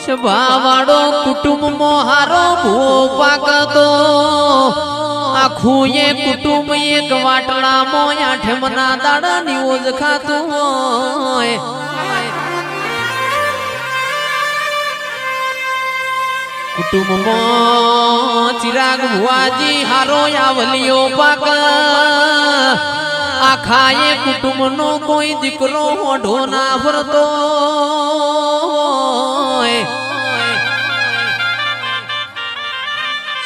સભાવાળો કુટુંબમાં હારો ભૂ પાકતો આખું એ કુટુંબ એક વાટલામાં આઠમના દાડા નિયોજ ખાતું હોય કુટુંબમાં ચિરાગ ભુવાજી હારો આવલિયો પાક આખા એ કુટુંબનો કોઈ દીકરો હોઢો ના ભરતો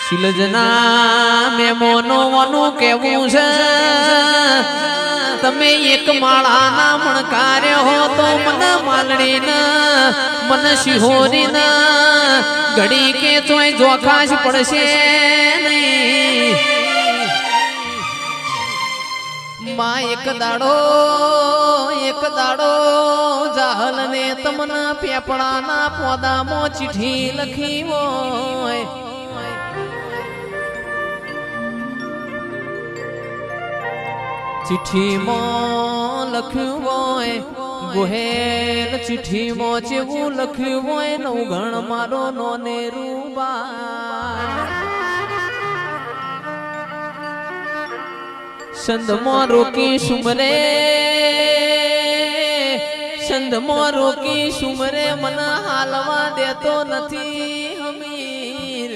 શિલજના મેમોનો વાનું કેવું છે તમે એક માળાના મણકાર્ય હો તો મને માલડીના મને શિહોરીના ઘડી કે ચોય જોખાશ પડશે નહીં માં એક દાડો જાહલ ને તમને પેપડાના પોદામાં ચિઠ્ઠી લખી હોય ચિઠ્ઠીમાં લખ્યું હોય ગોહેલ ચિઠ્ઠીમાં જેવું લખ્યું હોય નવગણ મારો નોને રૂબા સંદમાં રોકી સુમરે મને હાલવા દેતો નથી હમીર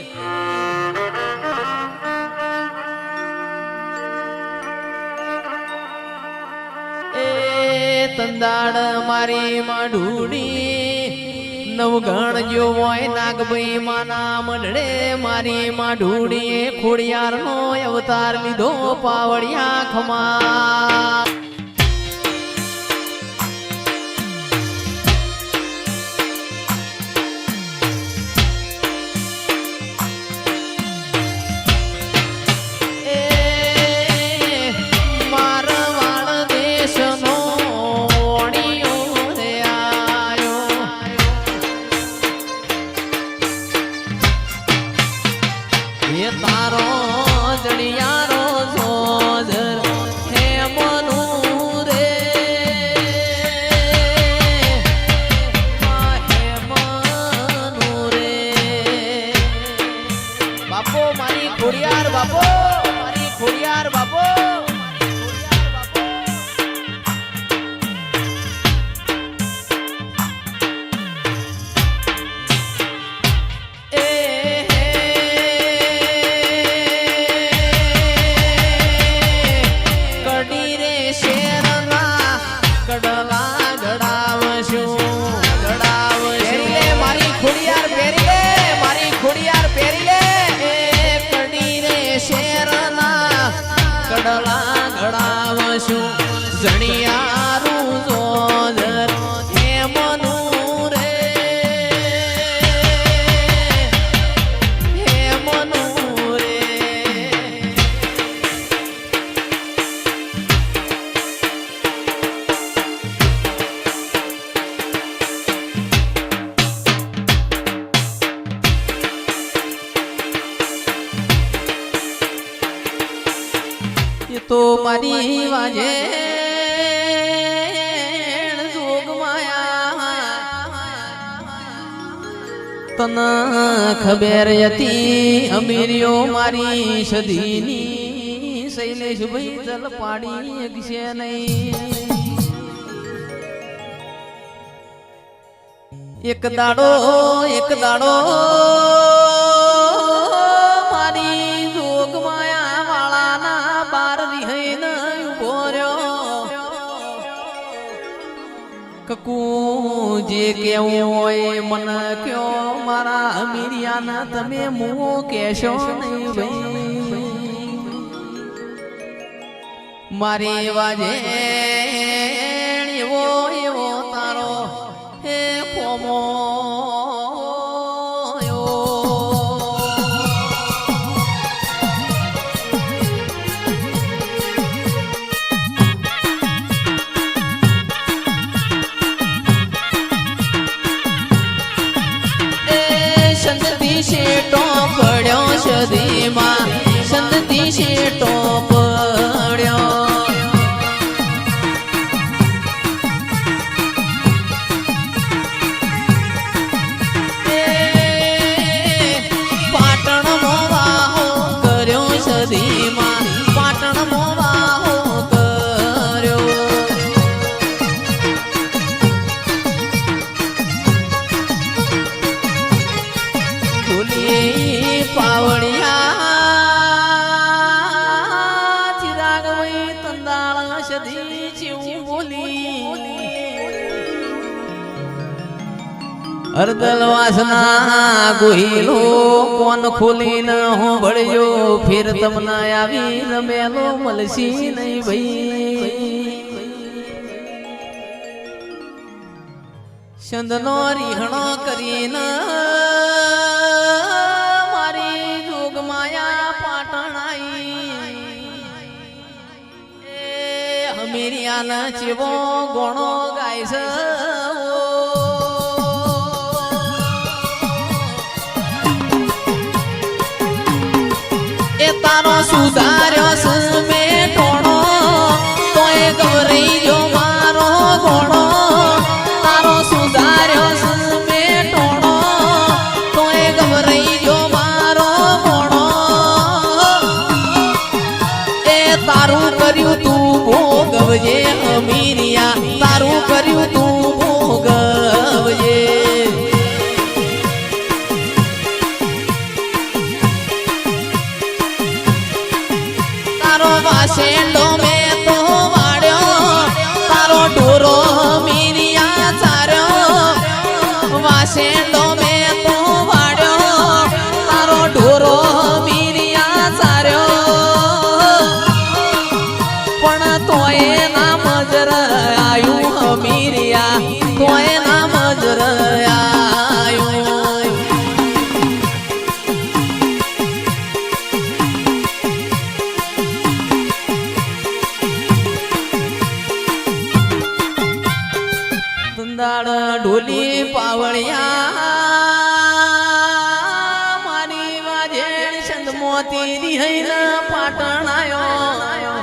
તંદાડ મારી માઢુડી નવગણ જો હોય નાગભાઈ માના મઢડે મારી માઢુડી ખોડિયાર નો અવતાર લીધો પાવડિયા ખમા તો મારી વાજે જોગ માયા તને ખબર હતી અમીરિયો મારી સદીની શૈલેષ ભાઈ જલ પાડી અગશે નહીં એક દાડો કકુ જે કેવું હોય મન કયો મારા અમીરિયાના તમે મુઓ કેશો નહીં ભાઈ મારી વાજે એવો તારો હે કોમો સદીમાં સંતતી શેટો પડ્યો એ સુધીમાં પાટણ મોવાહો કર્યો ઢોલી પાવડિયા ચિરાગ વઈ તંદાળ સધી જેવું બોલી અરદલ વાસના ગોહિલો કોન ખોલીને હું ભળ્યો ફેર તમને આવી રમેલો મલસી નહીં ભાઈ ચંદનો રીહણો કરીને મારી જોગમાયા પાટણ આઈ એ હમીરિયાના ચેવો ગોણો ગાય છે તારો સુધાર્યો સમે ટોણો તોય ગવરી જો મારો ગોણો તારો સુધાર્યો સમે ટોણો તોય ગવરી જો મારો ગોણો એ તારું કર્યું તું ભોગવજે અમીરિયા તારું કર્યું તું ભોગવજે વાસેંડો મેં તો વાડ્યો તારો ઢોરો મીરિયા ચાર્યો વાસેંડો મેં તો વાડ્યો તારો ઢોરો મીરિયા ચાર્યો પણ તોય ના મજર આયું મીરિયા તોય ના મજર ઢોલી પાવળિયા મારી વાજેણ છંદ મોતી રિહૈન પાટણ આયો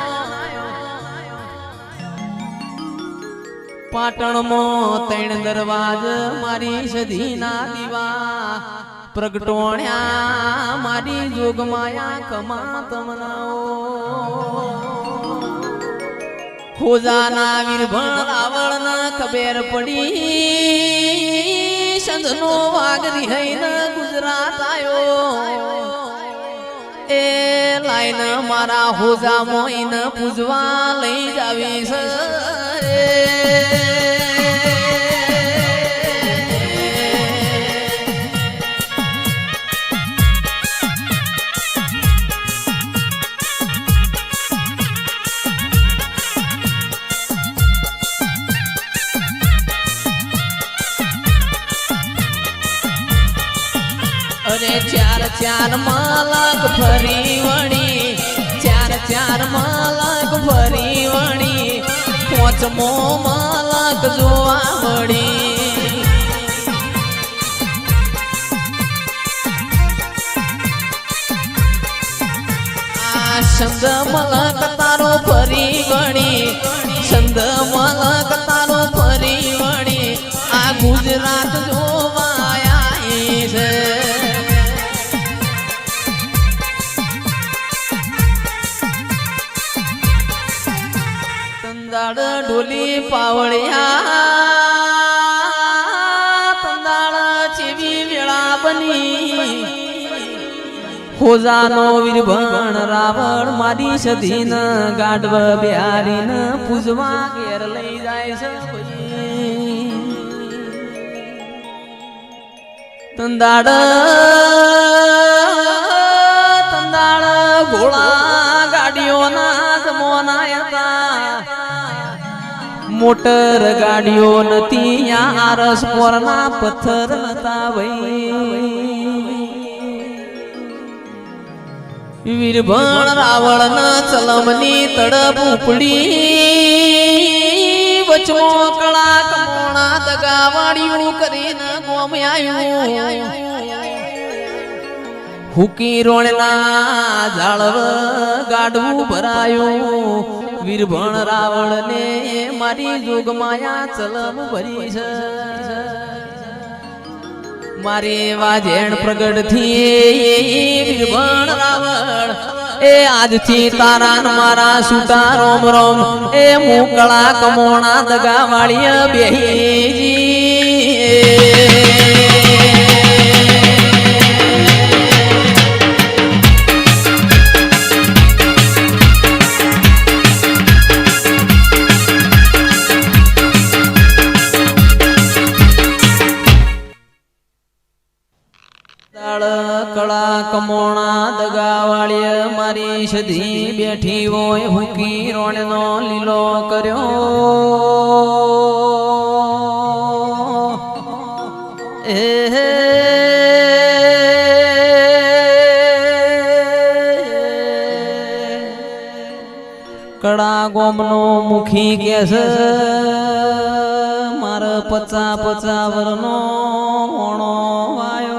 પાટણમાં ત્રણ દરવાજ મારી સધીના દીવા પ્રગટોણ્યા મારી જોગમાયા કમા તમનાઓ ખોજાના વીરભણ રાવણના ખબર પડી સંધનો વાઘ રિહૈન ગુજરાત આયો એ લાઈન મારા હોજા મોઈન પૂજવા લઈ જાવી છે અરે ચાર ચાર માલક ફરી વણી ચાર ચાર માલક ફરી વણી પોચમો માલક જોવા મળી આ શબ્દ મલક તારો ફરી વણી શબ્દ મલક તારો ફરી વણી આ ગુજરાત જોવા છે તંદાળ ઢોલી પાવળિયા તંદાળ ચેવી વેળા બની હોજાનો વીરભણ રાવણ મારી સધીન ગાઢવ બિહારીન પૂજવા ઘેર લઈ જાય છે તંદાળ તંદાળ ઘોડા ગાડીઓના જમોના હતા મોટર ગાડીઓ નથી આરસ પોરના પથ્થર હતા વીરભણ રાવણ ચલમની તડપ ઉપડી વચમો કળા કમોણા દગાવાડિયું કરીને ગોમ આવ્યું હુકી રોણના ઝાડવ ગાડવું ભરાયું વીરભણ રાવણ ને મારી જોગમાયા ચલમ ભરી છે મારે વાજેણ પ્રગટ થી વીરભણ રાવણ એ આજથી તારા ન મારા સુટા રોમ રોમ એ મુકળા કમોણા દગા વાળી બેહીજી કળા કમોણા દગાવાળી મારી સધી બેઠી હોય હુકી રોણનો લીલો કર્યો એ કળા ગોમનો મુખી કેસ મારા 50 વરનો ઓણો વાયો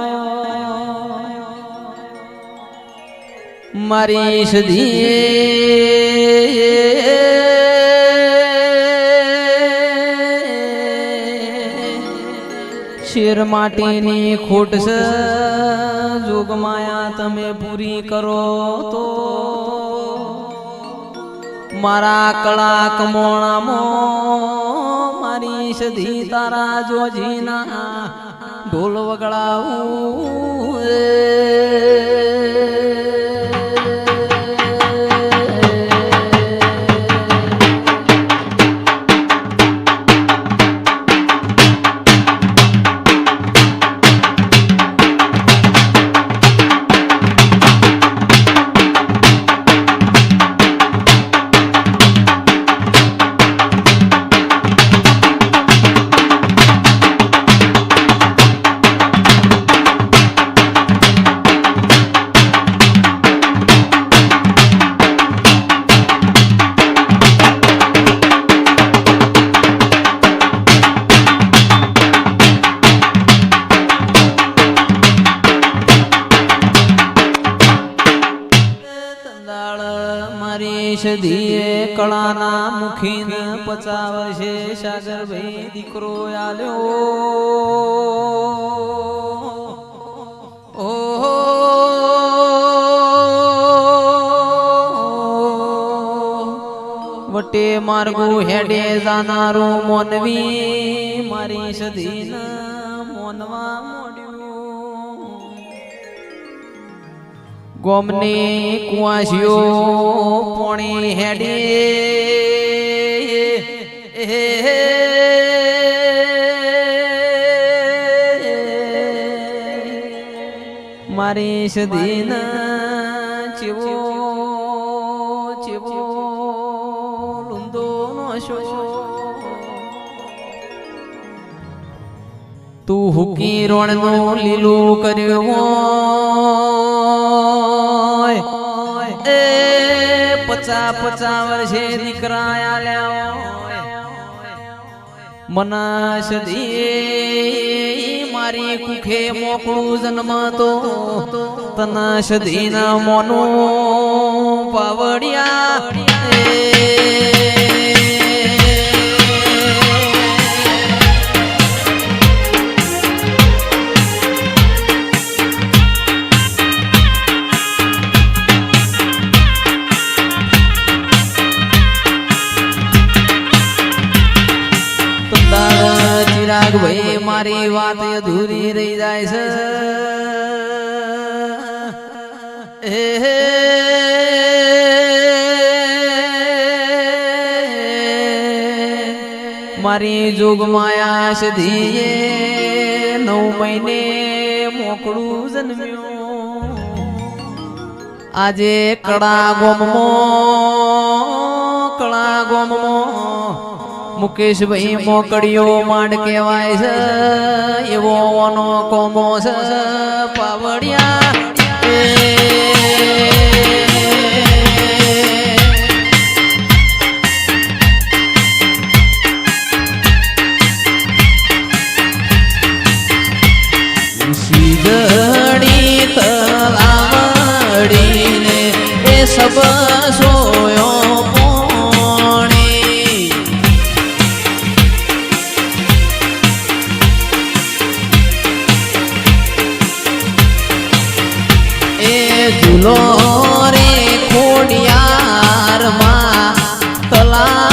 મારી સધી શેર માટીની ખોટ છે જોગમાયા તમે પૂરી કરો તો મારા કળા કમોણામાં મારી સધી તારા જોજીના ઢોલ વગડાવું સધીએ કળાના મુખીન 50 વર્ષે સાગરભાઈ દીકરો આલ્યો ઓહો વટે માર્ગો હેડે જાનારો મોનવી મારી સધીના મોનવા ગોમને કુવાસીઓ પોણી હેડે મારી સધીના ચેવો ચેવો લુંદો નો શો તું હુકી રોણનો લીલું કર્યો 50 વર્ષે દીકરા આલ્યા મના સધી મારી કુખે મોકળું જન્મ તો તના સધીના મોનું પાવડિયા ભાઈ મારી વાત અધૂરી રહી જાય છે મારી જોગમાયા સધીએ 9 મહિને મોકળું જન્મ્યું આજે કળા ગોમમાં મુકેશભાઈ મોકળીઓ માંડ કહેવાય છે એવો ઓનો કોમો છે પાવડિયા સીધડી તલાવડીને એ સબ સોયો ઝૂલો રે ભલા